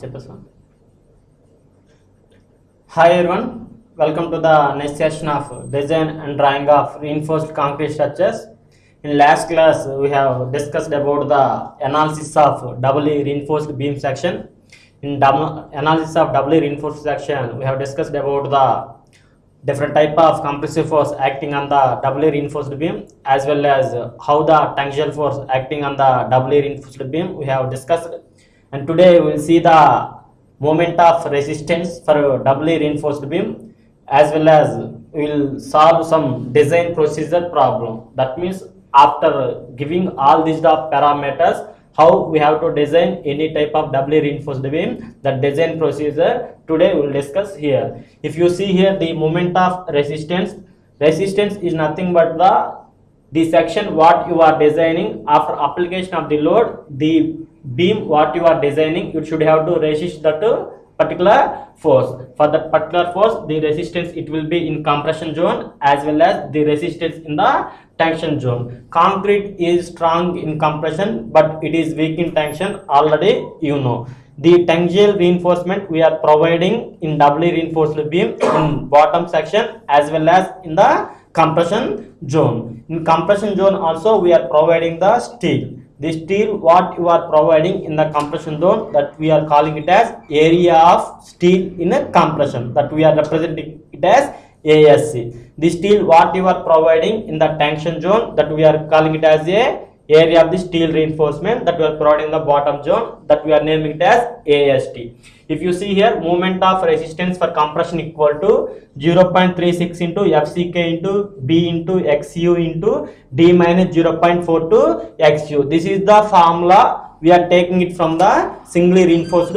చెప్పేసాను. Hi everyone, welcome to the next session of design and drawing of reinforced concrete structures. In last class we have discussed about the analysis of doubly reinforced beam section. In analysis of doubly reinforced section we have discussed about the different type of compressive force acting on the doubly reinforced beam, as well as how the tangential force acting on the doubly reinforced beam we have discussed. And today we will see the moment of resistance for doubly reinforced beam, as well as we will solve some design procedure problem. That means after giving all these parameters, how we have to design any type of doubly reinforced beam, that design procedure today we will discuss here. If you see here the moment of resistance is nothing but the section what you are designing after application of the load. The beam what you are designing, you should have to resist that particular force. For that particular force, the resistance it will be in compression zone as well as the resistance in the tension zone. Concrete is strong in compression but it is weak in tension, already you know. The tangential reinforcement we are providing in doubly reinforced beam in bottom section as well as in the compression zone. In compression zone also we are providing the steel. The steel what you are providing in the compression zone, that we are calling it as area of steel in a compression, that we are representing it as ASC. The steel what you are providing in the tension zone, that we are calling it as a area of the steel reinforcement, that we are providing in the bottom zone, that we are naming it as AST. If you see here, moment of resistance for compression equal to 0.36 into FCK into B into XU into D minus 0.42 XU. This is the formula. We are taking it from the singly reinforced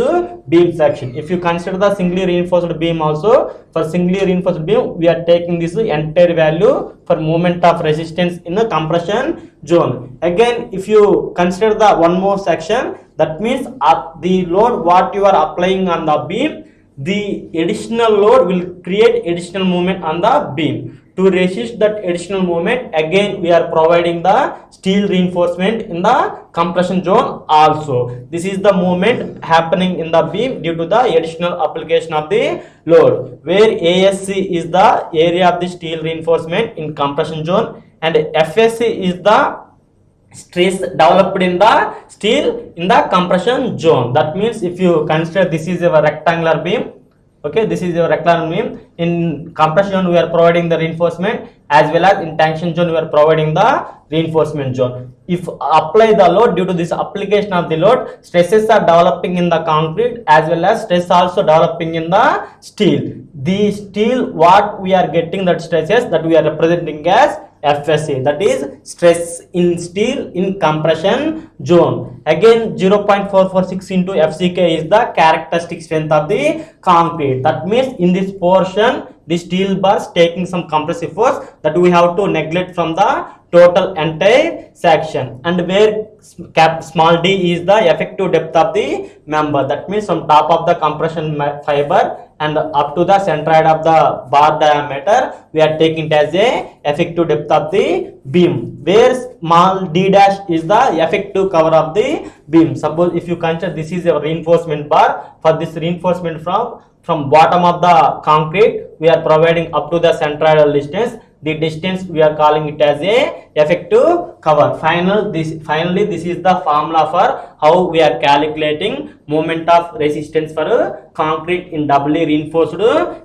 beam section. If you consider the singly reinforced beam also, for singly reinforced beam we are taking this entire value for moment of resistance in the compression zone. Again, if you consider the one more section, that means at the load what you are applying on the beam, the additional load will create additional moment on the beam. To resist that additional moment, again we are providing the steel reinforcement in the compression zone also. This is the moment happening in the beam due to the additional application of the load, where ASC is the area of the steel reinforcement in compression zone and FSC is the stress developed in the steel in the compression zone. That means if you consider this is a rectangular beam, okay, this is your rectangular beam. In compression zone we are providing the reinforcement, as well as in tension zone we are providing the reinforcement zone. If apply the load, due to this application of the load, stresses are developing in the concrete as well as stress also developing in the steel. The steel what we are getting, that stresses that we are representing as FSA, that is stress in steel in compression zone. Again 0.446 into FCK is the characteristic strength of the concrete. That means in this portion the steel bars taking some compressive force that we have to neglect from the total entire section, and where small d is the effective depth of the member. That means from top of the compression fiber and up to the centroid of the bar diameter we are taking it as a effective depth of the beam, where small d dash is the effective cover of the beam. Suppose if you consider this is a reinforcement bar, for this reinforcement from bottom of the concrete we are providing up to the centroidal distance. The distance we are calling it as a effective cover. Finally this is the formula for how we are calculating moment of resistance for concrete in doubly reinforced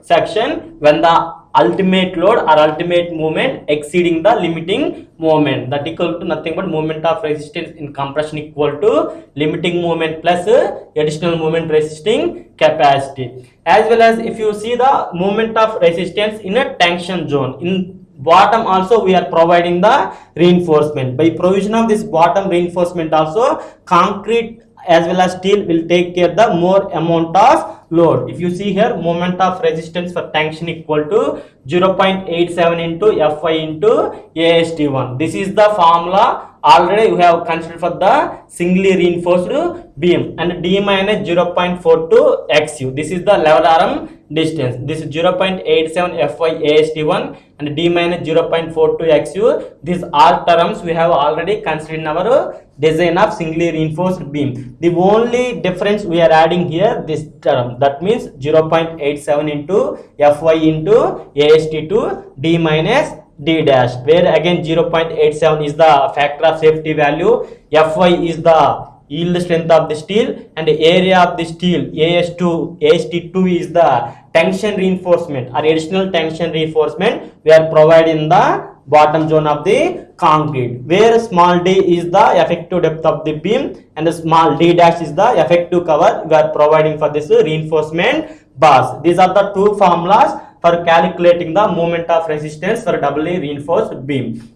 section when the ultimate load or ultimate moment exceeding the limiting moment. That equal to nothing but moment of resistance in compression equal to limiting moment plus additional moment resisting capacity. As well as if you see the moment of resistance in a tension zone, in bottom also we are providing the reinforcement. By provision of this bottom reinforcement also, concrete as well as steel will take care the more amount of load. If you see here, moment of resistance for tension equal to 0.87 into Fy into AST1. This is the formula already we have considered for the singly reinforced beam, and d minus 0.42 xu. This is the level arm distance. This is 0.87 fy ast1 and d minus 0.42 xu. These all terms we have already considered in our design of singly reinforced beam. The only difference we are adding here this term, that means 0.87 into fy into ast2 d minus d dash, where again 0.87 is the factor of safety value, fy is the yield strength of the steel, and the area of the steel ast2 is the tension reinforcement or additional tension reinforcement we are providing in the bottom zone of the concrete, where small d is the effective depth of the beam and the small d dash is the effective cover we are providing for this reinforcement bars. These are the two formulas for calculating the moment of resistance for doubly reinforced beam.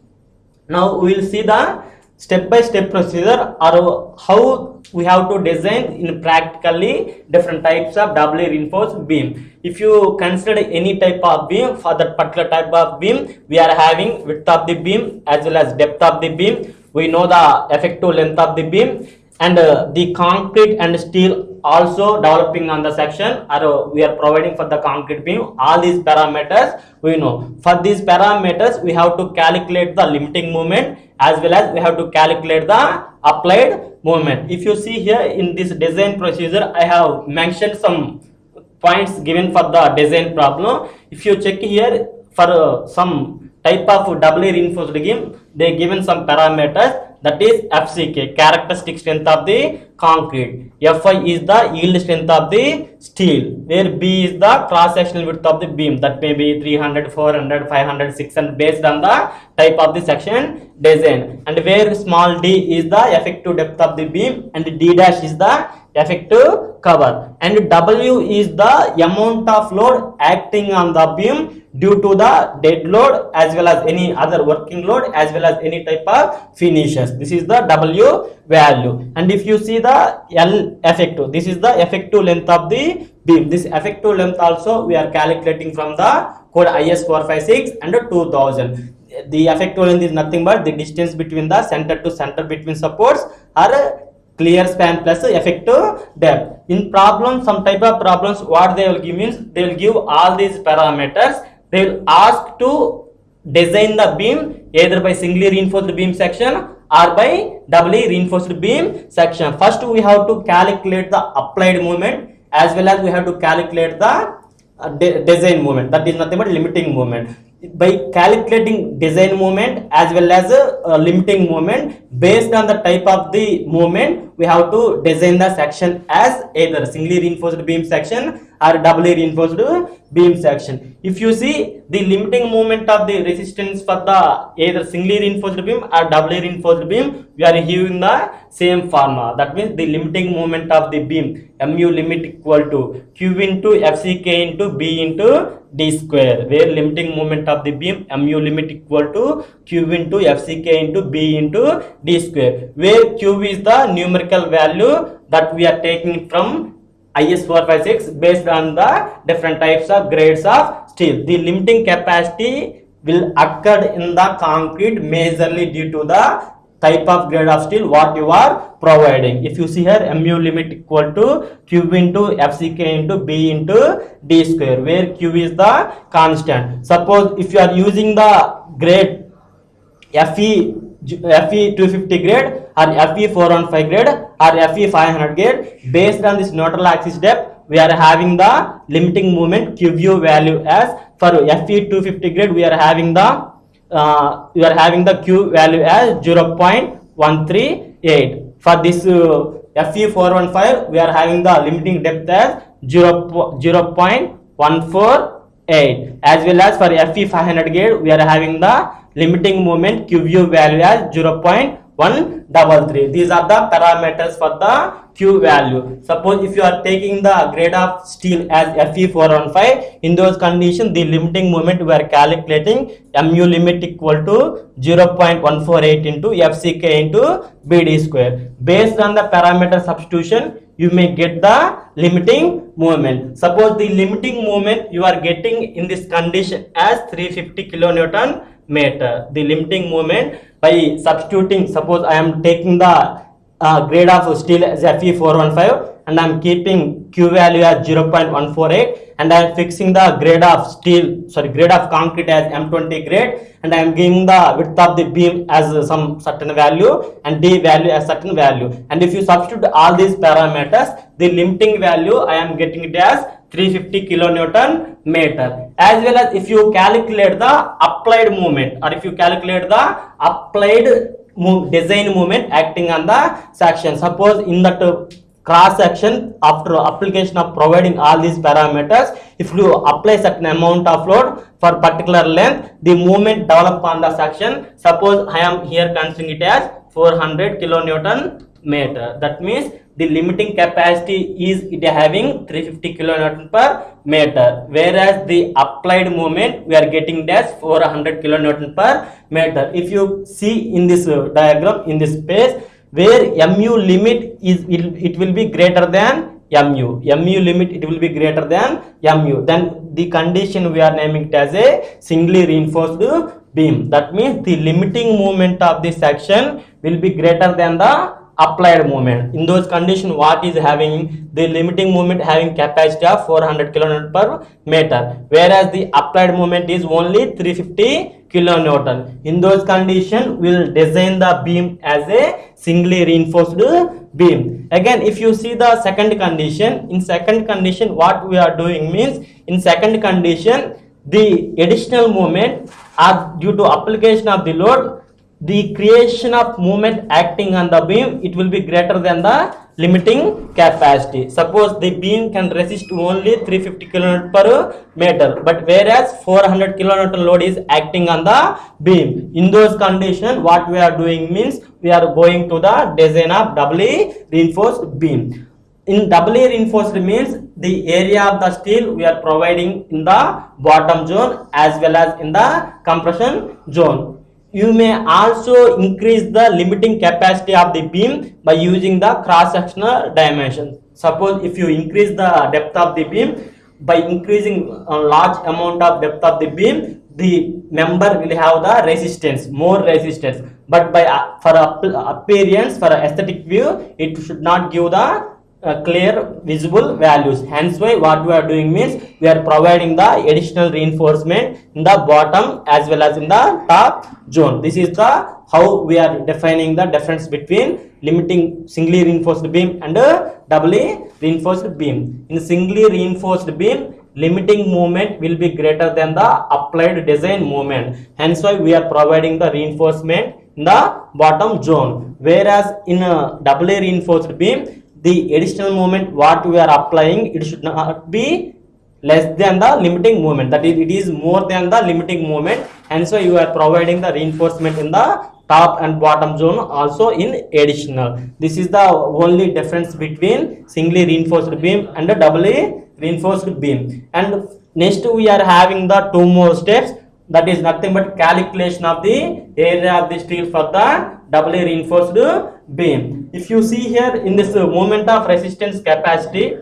Now we will see the step-by-step procedure or how we have to design in practically different types of doubly reinforced beam. If you consider any type of beam, for that particular type of beam we are having width of the beam as well as depth of the beam. We know the effective length of the beam, and the concrete and steel also developing on the section, or we are providing for the concrete beam. All these parameters we know. For these parameters we have to calculate the limiting moment as well as we have to calculate the applied moment. If you see here in this design procedure, I have mentioned some points given for the design problem. If you check here for some type of doubly reinforced beam, they given some parameters, that is FCK, characteristic strength of the concrete, Fy is the yield strength of the steel, where B is the cross sectional width of the beam, that may be 300, 400, 500, 600 based on the type of the section design, and where small d is the effective depth of the beam and d dash is the effective cover, and W is the amount of load acting on the beam due to the dead load as well as any other working load as well as any type of finishes. This is the W value. And if you see the L effective, this is the effective length of the beam. This effective length also we are calculating from the code IS 456 and 2000. The effective length is nothing but the distance between the center to center between supports or clear span plus effective depth. In problems, some type of problems, what they will give means they will give all these parameters. They will ask to design the beam either by singly reinforced beam section or by doubly reinforced beam section. First we have to calculate the applied moment as well as we have to calculate the design moment, that is nothing but limiting moment. By calculating design moment as well as limiting moment, based on the type of the moment we have to design the section as either singly reinforced beam section or doubly reinforced beam section. If you see the limiting moment of the resistance for the either singly reinforced beam or doubly reinforced beam, we are using the same formula, that means the limiting moment of the beam mu limit equal to q into fck into b into d square, where limiting moment of the beam mu limit equal to q into fck into b into d square, where q is the numerical value that we are taking from IS 456 based on the different types of grades of steel. The limiting capacity will occur in the concrete majorly due to the type of grade of steel what you are providing. If you see here mu limit equal to q into fck into b into d square, where q is the constant. Suppose if you are using the grade FE 250 grade or FE 415 grade or FE 500 grade, based on this neutral axis depth we are having the limiting moment QU value as for FE 250 grade we are having the Q value as 0.138. For this FE 415 we are having the limiting depth as 0.148, as well as for FE 500 grade we are having the limiting moment QU value as 0.133. These are the parameters for the Q value. Suppose if you are taking the grade of steel as Fe 415, in those conditions the limiting moment we are calculating mu limit equal to 0.148 into FCK into BD square. Based on the parameter substitution, you may get the limiting moment. Suppose the limiting moment you are getting in this condition as 350 kilonewton meter. The limiting moment by substituting, suppose I am taking the grade of steel as Fe415 and I am keeping Q value as 0.148 and I am fixing the grade of grade of concrete as M20 grade and I am giving the width of the beam as some certain value and D value as certain value. And if you substitute all these parameters, the limiting value I am getting it as 350 kilonewton meter. As well as if you calculate the applied moment or if you calculate the applied design moment acting on the section. Suppose in that cross section, after application of providing all these parameters, if you apply certain amount of load for particular length, the moment developed on the section, suppose I am here considering it as 400 kilonewton meter. That means the limiting capacity is it having 350 kilonewton per meter, whereas the applied moment we are getting it as 400 kilonewton per meter. If you see in this diagram, in this space where mu limit is it will be greater than mu limit it will be greater than mu, then the condition we are naming it as a singly reinforced beam. That means the limiting moment of this section will be greater than the applied moment. In those conditions, what is having the limiting moment having capacity of 400 kilonewton per meter, whereas the applied moment is only 350 kilonewton. In those conditions, we will design the beam as a singly reinforced beam. Again, if you see the second condition, in second condition what we are doing means, in second condition the additional moment are due to application of the load, the creation of moment acting on the beam it will be greater than the limiting capacity. Suppose the beam can resist only 350 kilonewton per meter, but whereas 400 kilonewton load is acting on the beam. In those conditions, what we are doing means we are going to the design of doubly reinforced beam. In doubly reinforced means the area of the steel we are providing in the bottom zone as well as in the compression zone. You may also increase the limiting capacity of the beam by using the cross-sectional dimension. Suppose if you increase the depth of the beam, by increasing a large amount of depth of the beam, the member will have the resistance, more resistance. But by for appearance, for aesthetic view, it should not give the clear visible values. Hence why what we are doing means we are providing the additional reinforcement in the bottom as well as in the top zone. This is the how we are defining the difference between limiting singly reinforced beam and doubly reinforced beam. In singly reinforced beam, limiting moment will be greater than the applied design moment. Hence why we are providing the reinforcement in the bottom zone. Whereas in a doubly reinforced beam, the additional moment what we are applying, it should not be less than the limiting moment, that is it is more than the limiting moment, and so you are providing the reinforcement in the top and bottom zone also in additional. This is the only difference between singly reinforced beam and a doubly reinforced beam. And next we are having the two more steps, that is nothing but calculation of the area of the steel for the doubly reinforced beam. If you see here in this moment of resistance capacity,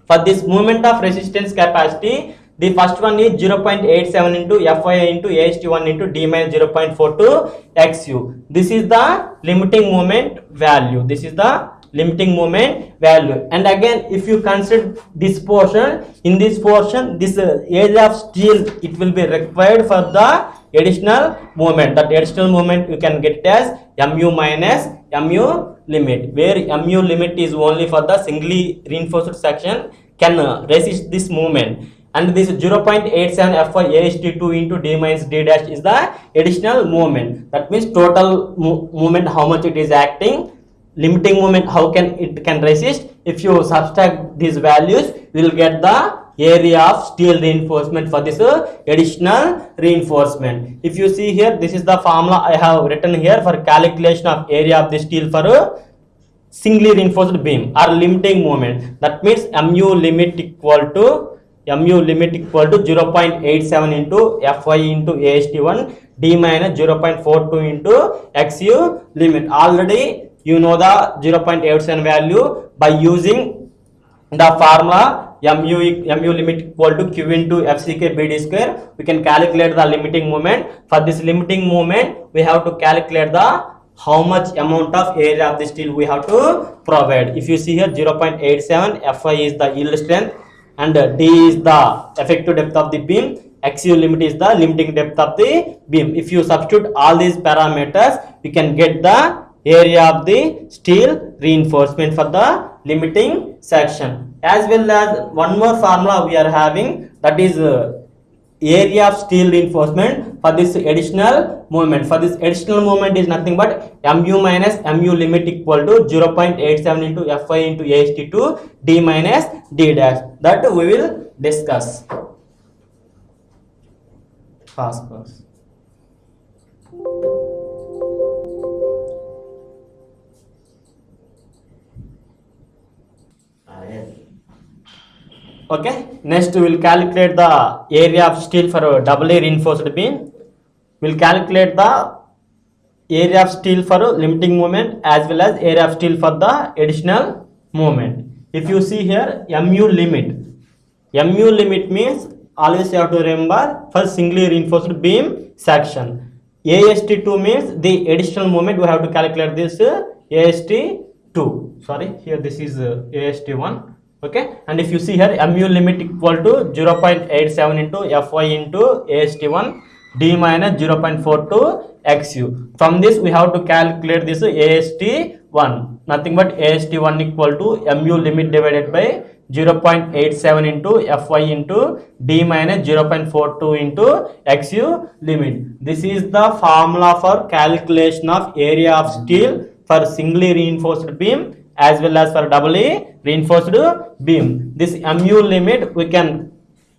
for this moment of resistance capacity, the first one is 0.87 into Fy into AST1 into D minus 0.42 XU. This is the limiting moment value. This is the limiting moment value. And again, if you consider this portion, in this portion, this area of steel, it will be required for the additional moment. That additional moment you can get it as mu minus mu limit, where mu limit is only for the singly reinforced section can resist this moment, and this 0.87 Fy AST2 into D minus D dash is the additional moment. That means total moment how much it is acting, limiting moment how can it can resist. If you subtract these values, we will get the area of steel reinforcement for this additional reinforcement. If you see here, this is the formula I have written here for calculation of area of the steel for a singly reinforced beam or limiting moment. That means mu limit equal to 0.87 into Fy into AST1 D minus 0.42 into XU limit. Already you know the 0.87 value by using the formula mu limit equal to Q into FCK BD square. We can calculate the limiting moment. For this limiting moment, we have to calculate the how much amount of area of the steel we have to provide. If you see here 0.87, Fy is the yield strength and D is the effective depth of the beam. XU limit is the limiting depth of the beam. If you substitute all these parameters, we can get the area of the steel reinforcement for the limiting section. As well as one more formula we are having, that is area of steel reinforcement for this additional moment. For this additional moment is nothing but mu minus mu limit equal to 0.87 into Fy into AST2 D minus D dash. That we will discuss. Fast course. Okay, next we will calculate the area of steel for a doubly reinforced beam. We will calculate the area of steel for a limiting moment as well as area of steel for the additional moment. If you see here mu limit means always you have to remember for singly reinforced beam section. AST2 means the additional moment. We have to calculate this AST2. Sorry, here this is AST1. Okay, and if you see here mu limit equal to 0.87 into Fy into AST1 D minus 0.42 XU. From this we have to calculate this AST1. Nothing but AST1 equal to mu limit divided by 0.87 into Fy into D minus 0.42 into XU limit. This is the formula for calculation of area of steel for singly reinforced beam as well as for doubly reinforced beam. This mu limit we can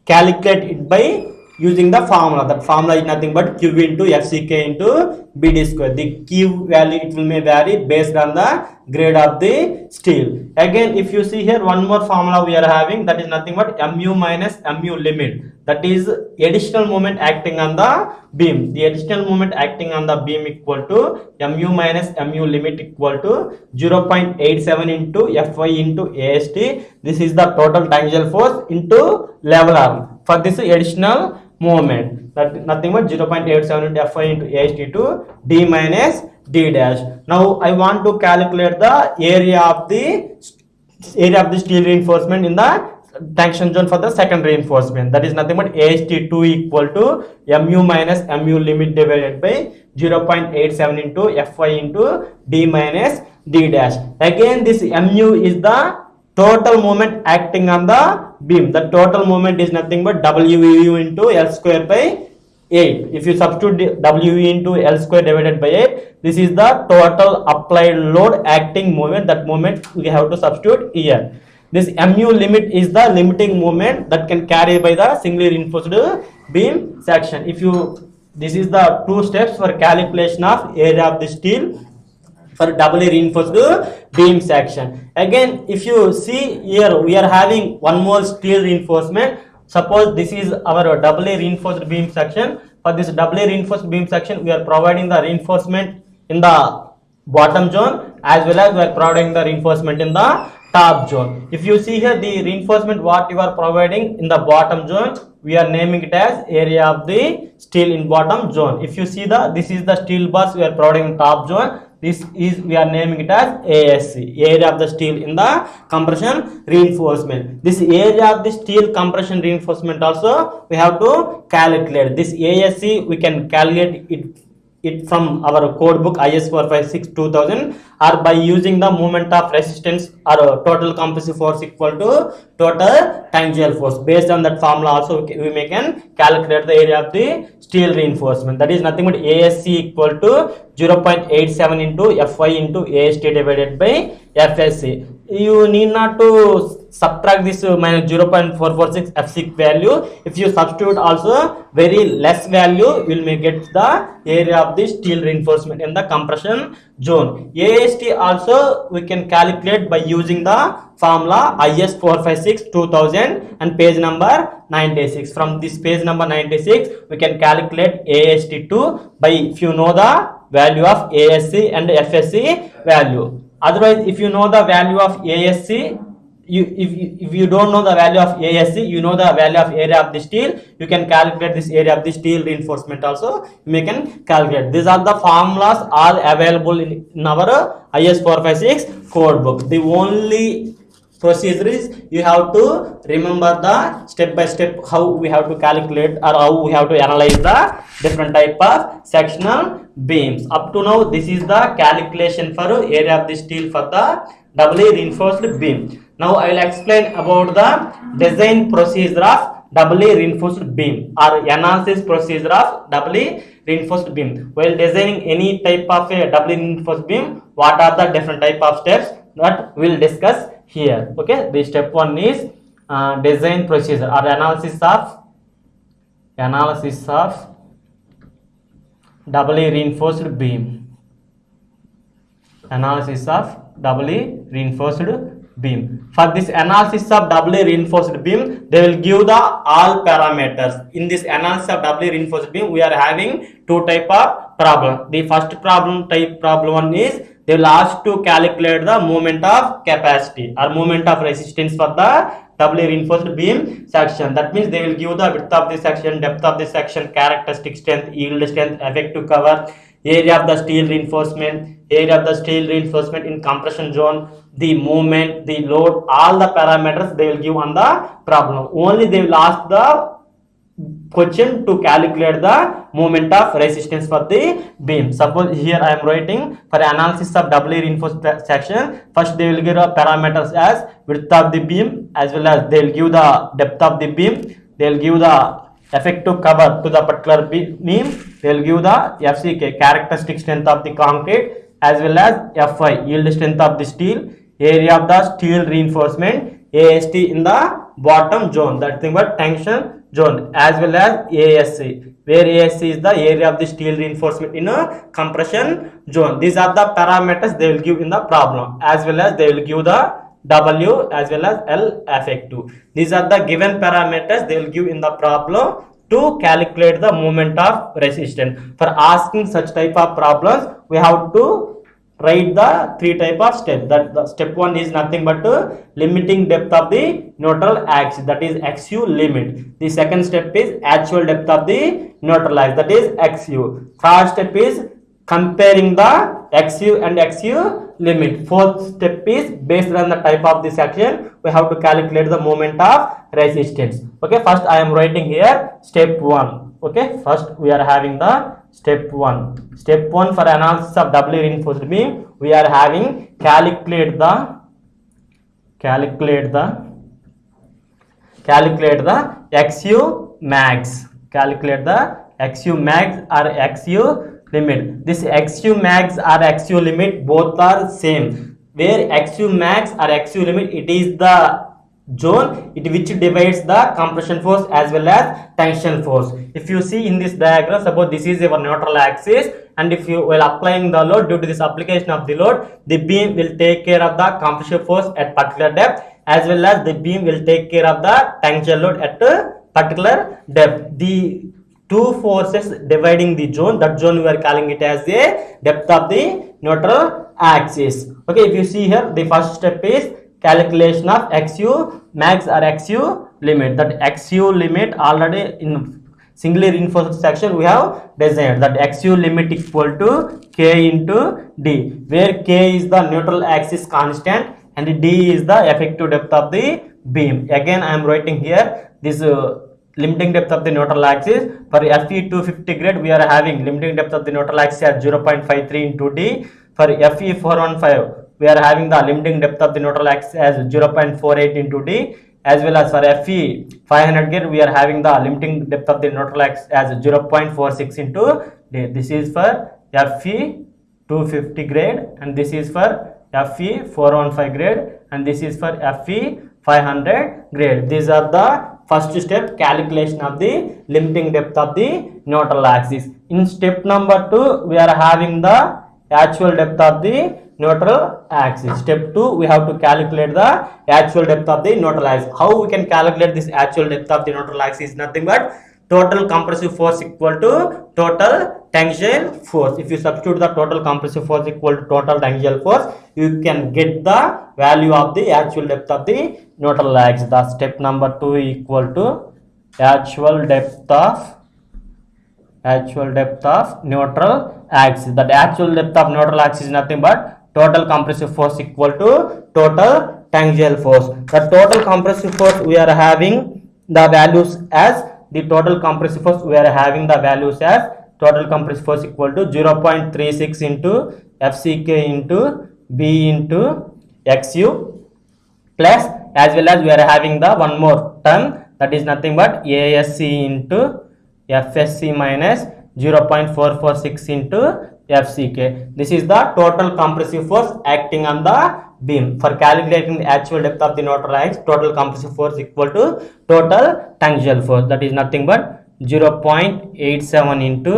calculate it by using the formula. That formula is nothing but Q into FCK into BD square. The Q value it will may vary based on the grade of the steel. Again, if you see here one more formula we are having, that is nothing but mu minus mu limit. That is additional moment acting on the beam. The additional moment acting on the beam equal to mu minus mu limit equal to 0.87 into Fy into AST. This is the total tangential force into level arm for this additional moment. That nothing but 0.87 into Fy into AST2 D minus D dash. Now I want to calculate the area of the steel reinforcement in the tension zone for the second reinforcement. That is nothing but AST2 equal to mu minus mu limit divided by 0.87 into Fy into D minus D dash. Again this mu is the total moment acting on the beam. The total moment is nothing but WU into L square by 8. If you substitute WU into L square divided by 8, this is the total applied load acting moment. That moment we have to substitute here. This mu limit is the limiting moment that can carry by the singly reinforced beam section. This is the two steps for calculation of area of the steel for doubly reinforced beam section. Again, if you see here, we are having one more steel reinforcement. Suppose this is our doubly reinforced beam section. For this doubly reinforced beam section, we are providing the reinforcement in the bottom zone as well as we are providing the reinforcement in the top zone. If you see here the reinforcement what you are providing in the bottom zone, we are naming it as area of the steel in bottom zone. If you see this is the steel bars we are providing in top zone. This is we are naming it as ASC, area of the steel in the compression reinforcement. This area of the steel compression reinforcement also we have to calculate. This ASC we can calculate it from our code book IS 456-2000 or by using the moment of resistance or total compressive force equal to total tangential force. Based on that formula also we can calculate the area of the steel reinforcement. That is nothing but ASC equal to 0.87 into Fy into AST divided by FSC. You need not to subtract this minus 0.446 FSC value. If you substitute also very less value, will may get the area of the steel reinforcement in the compression zone. AST also we can calculate by using the formula IS 456-2000 and page number 96. From this page number 96 we can calculate AST2 by if you know the value of ASC and FSC value. Otherwise if you know the value of ASC, if you don't know the value of ASC, you know the value of area of the steel, you can calculate this area of the steel reinforcement also, you can calculate. These are the formulas all available in our IS 456 code book. The only procedure is you have to remember the step by step how we have to calculate or how we have to analyze the different type of sectional beams. Up to now, this is the calculation for area of the steel for the doubly reinforced beam. Now I will explain about the design procedure of doubly reinforced beam or analysis procedure of doubly reinforced beam. While designing any type of a doubly reinforced beam, what are the different type of steps that we will discuss here. Okay, the step one is design procedure or analysis of doubly reinforced beam. Analysis of doubly reinforced beam. For this analysis of doubly reinforced beam, they will give the all parameters. In this analysis of doubly reinforced beam, we are having two type of problem. The first problem one is they will ask to calculate the moment of capacity or moment of resistance for the doubly reinforced beam section. That means they will give the width of the section, depth of the section, characteristic strength, yield strength, effective cover, area of the steel reinforcement, in compression zone, the moment, the load, all the parameters they will give on the problem. Only they will ask the question to calculate the moment of resistance for the beam. Suppose here I am writing for analysis of doubly reinforced section, first they will give the parameters as width of the beam, as well as they will give the depth of the beam, they will give the effective cover to the particular beam, they will give the FCK, characteristic strength of the concrete, as well as Fi, yield strength of the steel, area of the steel reinforcement, AST in the bottom zone, that thing but tension zone, as well as ASC, where ASC is the area of the steel reinforcement in a compression zone. These are the parameters they will give in the problem, as well as they will give the W as well as L effective. These are the given parameters they will give in the problem to calculate the moment of resistance. For asking such type of problems, we have to write the three type of steps. That the step one is nothing but limiting depth of the neutral axis, that is XU limit. The second step is actual depth of the neutral axis, that is XU. Third step is comparing the XU and XU limit. Fourth step is based on the type of the section, we have to calculate the moment of resistance. Okay, first I am writing here step 1. Okay, first we are having the step 1. Step 1 for analysis of doubly reinforced beam, we are having calculate the XU max. Calculate the XU max or XU limit. This XU max or XU limit both are same. Where XU max or XU limit, it is the zone which divides the compression force as well as tension force. If you see in this diagram, suppose this is your neutral axis, and if you while applying the load, due to this application of the load, the beam will take care of the compression force at particular depth, as well as the beam will take care of the tension load at a particular depth. The two forces dividing the zone, that zone we are calling it as a depth of the neutral axis. Okay, if you see here, the first step is calculation of XU max or XU limit. That XU limit already in singly reinforced section we have designed, that XU limit equal to K into D, where K is the neutral axis constant and D is the effective depth of the beam. Again I am writing here this limiting depth of the neutral axis. For Fe 250 grade, we are having limiting depth of the neutral axis at 0.53 into D. For Fe 415, we are having the limiting depth of the neutral axis as 0.48 into D, as well as for Fe 500 grade, we are having the limiting depth of the neutral axis as 0.46 into D. This is for Fe 250 grade, and this is for Fe 415 grade, and this is for Fe 500 grade. These are the first step, calculation of the limiting depth of the neutral axis. In step number 2, we are having the actual depth of the neutral axis. Step 2, we have to calculate the actual depth of the neutral axis. How we can calculate this actual depth of the neutral axis? Nothing but total compressive force equal to total tangential force. If you substitute the total compressive force equal to total tangential force, you can get the value of the actual depth of the neutral axis. The step number 2 equal to actual depth of neutral axis. That actual depth of neutral axis is nothing but total compressive force equal to total tangential force. The total compressive force we are having the values as total compressive force equal to 0.36 into FCK into B into XU, plus as well as we are having the one more term, that is nothing but ASC into FSC minus 0.446 into FCK. This is the total compressive force acting on the beam. For calculating the actual depth of the neutral axis, total compressive force equal to total tangential force, that is nothing but 0.87 into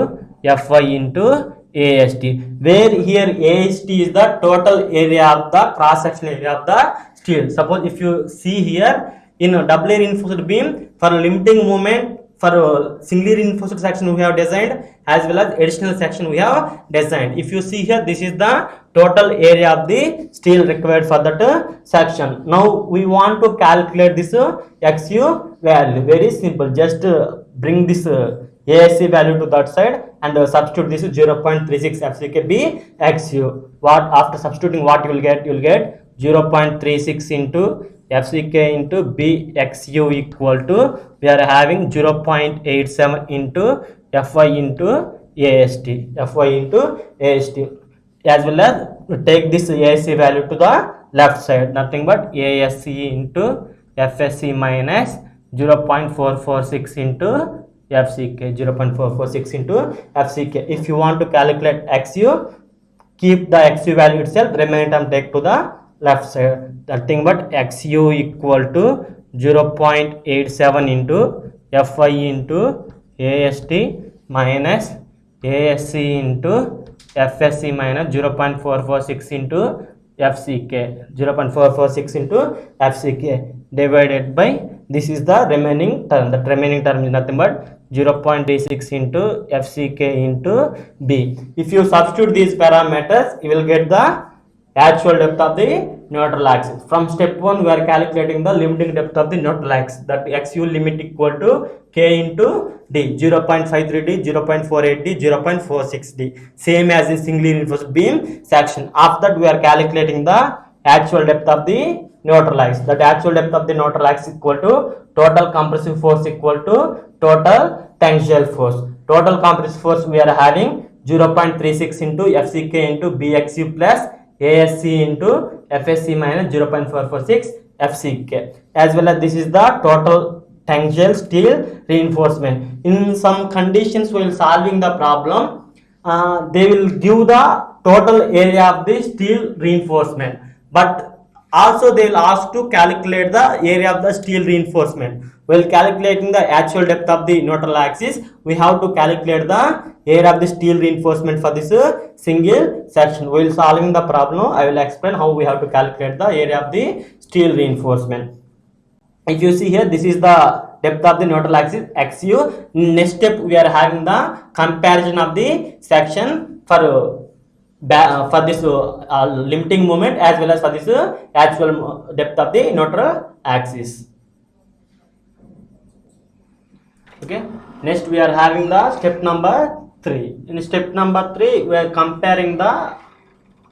Fy into AST, where here AST is the total area of the cross-sectional area of the steel. Suppose if you see here in a doubly reinforced beam, for limiting moment, for singly reinforced section we have designed, as well as additional section we have designed. If you see here, this is the total area of the steel required for that section. Now we want to calculate this XU value. Very simple, just bring this ASC value to that side and substitute this 0.36 FCKB XU. What after substituting, what you will get? You will get 0.36 into FCK into BXU equal to, we are having 0.87 into Fy into AST, as well as take this ASC value to the left side, nothing but ASC into FSC minus 0.446 into FCK, 0.446 into FCK. If you want to calculate XU, keep the XU value itself, remaining term take to the left side, nothing but XU equal to 0.87 into Fy into AST minus ASC into FSC minus 0.446 into FCK, 0.446 into FCK divided by, this is the remaining term. The remaining term is nothing but 0.36 into FCK into B. If you substitute these parameters, you will get the actual depth of the neutral axis. From step 1, we are calculating the limiting depth of the neutral axis, that XU limit equal to K into D, 0.53D, 0.48D, 0.46D, same as in singly reinforced beam section. After that, we are calculating the actual depth of the neutral axis. That actual depth of the neutral axis equal to total compressive force equal to total tangential force. Total compressive force we are having 0.36 into FCK into BXU plus ASC into FSC minus 0.446 FCK, as well as this is the total tangential steel reinforcement. In some conditions while solving the problem, they will give the total area of the steel reinforcement, but also they will ask to calculate the area of the steel reinforcement. While calculating the actual depth of the neutral axis, we have to calculate the area of the steel reinforcement for this single section. While solving the problem, I will explain how we have to calculate the area of the steel reinforcement. If you see here, this is the depth of the neutral axis XU. Next step, we are having the comparison of the section for this limiting moment as well as for this actual depth of the neutral axis. Okay, next we are having the step number 3. In step number 3, we are comparing the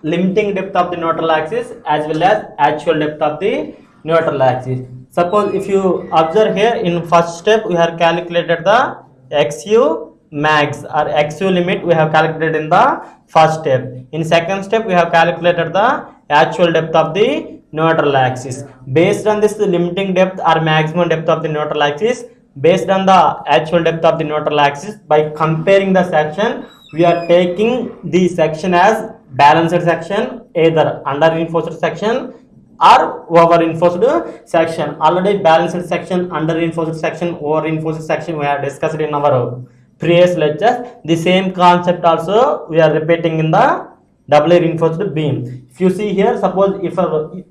limiting depth of the neutral axis as well as actual depth of the neutral axis. Suppose if you observe here, in first step we have calculated the XU max or XU limit, we have calculated in the first step. In second step, we have calculated the actual depth of the neutral axis. Based on this limiting depth or maximum depth of the neutral axis, based on the actual depth of the neutral axis, by comparing the section, we are taking the section as balanced section, either under reinforced section or over reinforced section. Already balanced section, under reinforced section, over reinforced section we have discussed in our previous lectures. The same concept also we are repeating in the doubly reinforced beam. If you see here, suppose if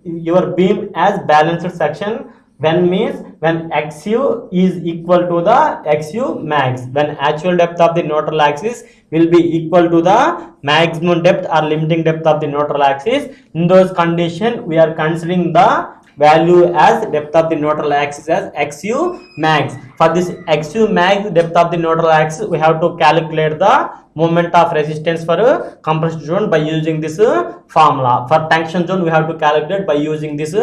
your beam as balanced section, When means when XU is equal to the XU max, when actual depth of the neutral axis will be equal to the maximum depth or limiting depth of the neutral axis. In those conditions, we are considering the value as depth of the neutral axis as XU max. For this XU max depth of the neutral axis, we have to calculate the moment of resistance for a compression zone by using this formula. For tension zone, we have to calculate by using this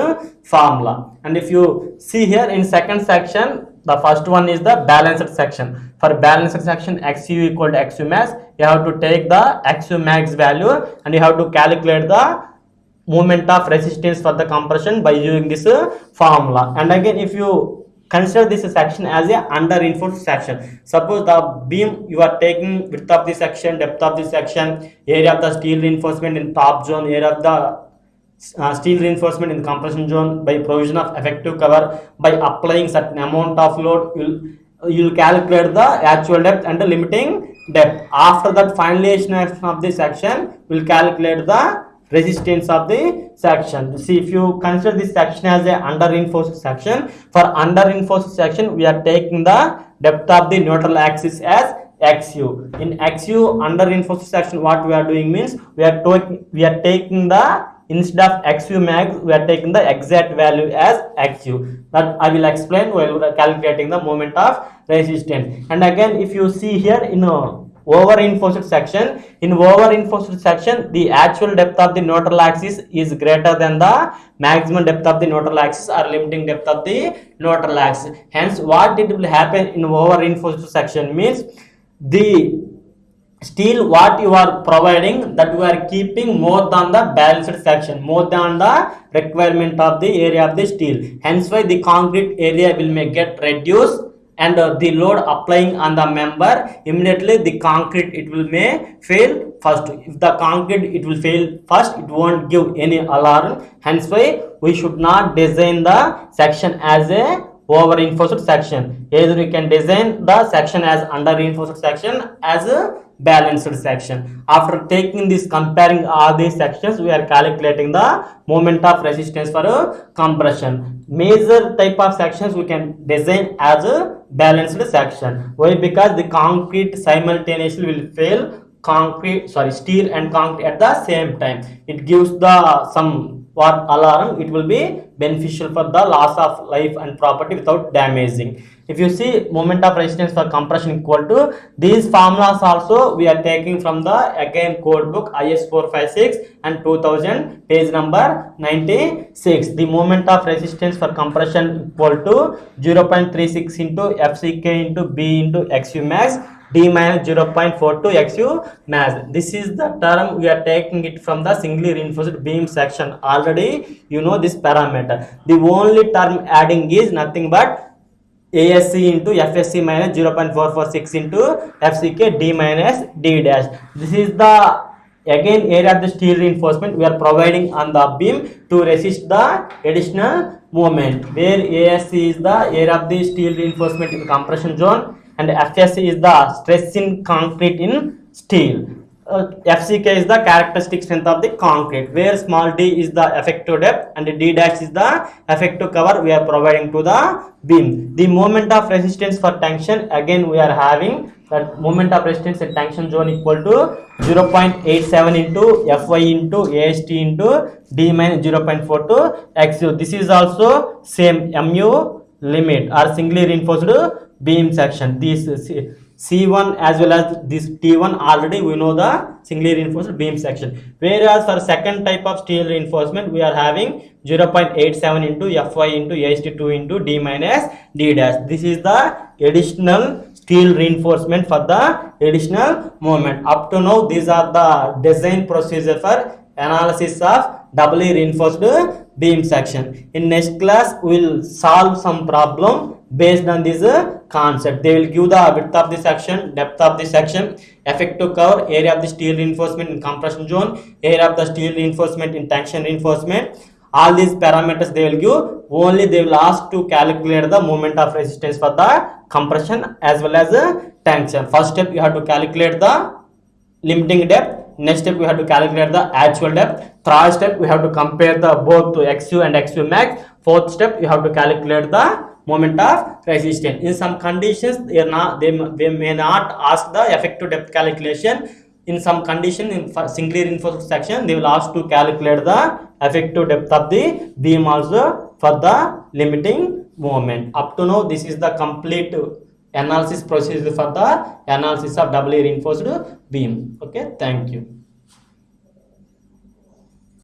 formula. And if you see here in second section, the first one is the balanced section. For balanced section, XU equal to XU max, you have to take the XU max value and you have to calculate the moment of resistance for the compression by using this formula. And again, if you consider this section as a under reinforced section, suppose the beam you are taking width of the section, depth of the section, area of the steel reinforcement in top zone, area of the steel reinforcement in the compression zone, by provision of effective cover, by applying certain amount of load, you'll calculate the actual depth and the limiting depth. After that finalization of the section, we'll calculate the resistance of the section. See, if you consider this section as a under reinforced section, for under reinforced section we are taking the depth of the neutral axis as XU. In XU under reinforced section, what we are doing means we are taking the, instead of XU max, we are taking the exact value as XU. That I will explain while we are calculating the moment of resistance. And again, if you see here in over reinforced section, in over reinforced section, the actual depth of the neutral axis is greater than the maximum depth of the neutral axis or limiting depth of the neutral axis. Hence, what it will happen in over reinforced section means the steel what you are providing, that you are keeping more than the balanced section, more than the requirement of the area of the steel. Hence why the concrete area will may get reduced, and the load applying on the member, immediately the concrete it will may fail first. If the concrete it will fail first, it won't give any alarm. Hence why we should not design the section as a over reinforced section. Either we can design the section as under reinforced section, as a balanced section. After taking this, comparing all these sections, we are calculating the moment of resistance for a compression. Major type of sections we can design as a balanced section. Why? Because the concrete simultaneously will fail steel and concrete at the same time. It gives the some what alarm, it will be beneficial for the loss of life and property without damaging. If you see moment of resistance for compression equal to, these formulas also we are taking from the again code book IS 456 and 2000 page number 96. The moment of resistance for compression equal to 0.36 into FCK into B into XU max D minus 0.42 XU max. This is the term we are taking it from the singly reinforced beam section. Already you know this parameter. The only term adding is nothing but ASC into FSC minus 0.446 into FCK D minus D dash. This is the again area of the steel reinforcement we are providing on the beam to resist the additional moment, where ASC is the area of the steel reinforcement in compression zone and FSC is the stress in concrete in steel. FCK is the characteristic strength of the concrete, where small d is the effective depth and d dash is the effective cover we are providing to the beam. The moment of resistance for tension, again we are having that moment of resistance in tension zone equal to 0.87 into Fy into AST into D minus 0.42 XU. This is also same MU limit or singly reinforced beam section. This C1 as well as this T1 already we know the singly reinforced beam section. Whereas for second type of steel reinforcement we are having 0.87 into Fy into AST2 into D minus D dash. This is the additional steel reinforcement for the additional moment. Up to now these are the design procedure for analysis of doubly reinforced beam section. In next class we will solve some problem based on this concept. They will give the width of the section, depth of the section, effective cover, area of the steel reinforcement in compression zone, area of the steel reinforcement in tension reinforcement. All these parameters they will give. Only they will ask to calculate the moment of resistance for the compression as well as tension. First step you have to calculate the limiting depth. Next step we have to calculate the actual depth. Third step we have to compare the both to XU and XU max. Fourth step you have to calculate the moment of resistance. In some conditions they may not ask the effective depth calculation. In some condition, in singly reinforced section, they will ask to calculate the effective depth of the beam also for the limiting moment. Up to now, this is the complete analysis procedure for the analysis of doubly reinforced beam. Okay, thank you.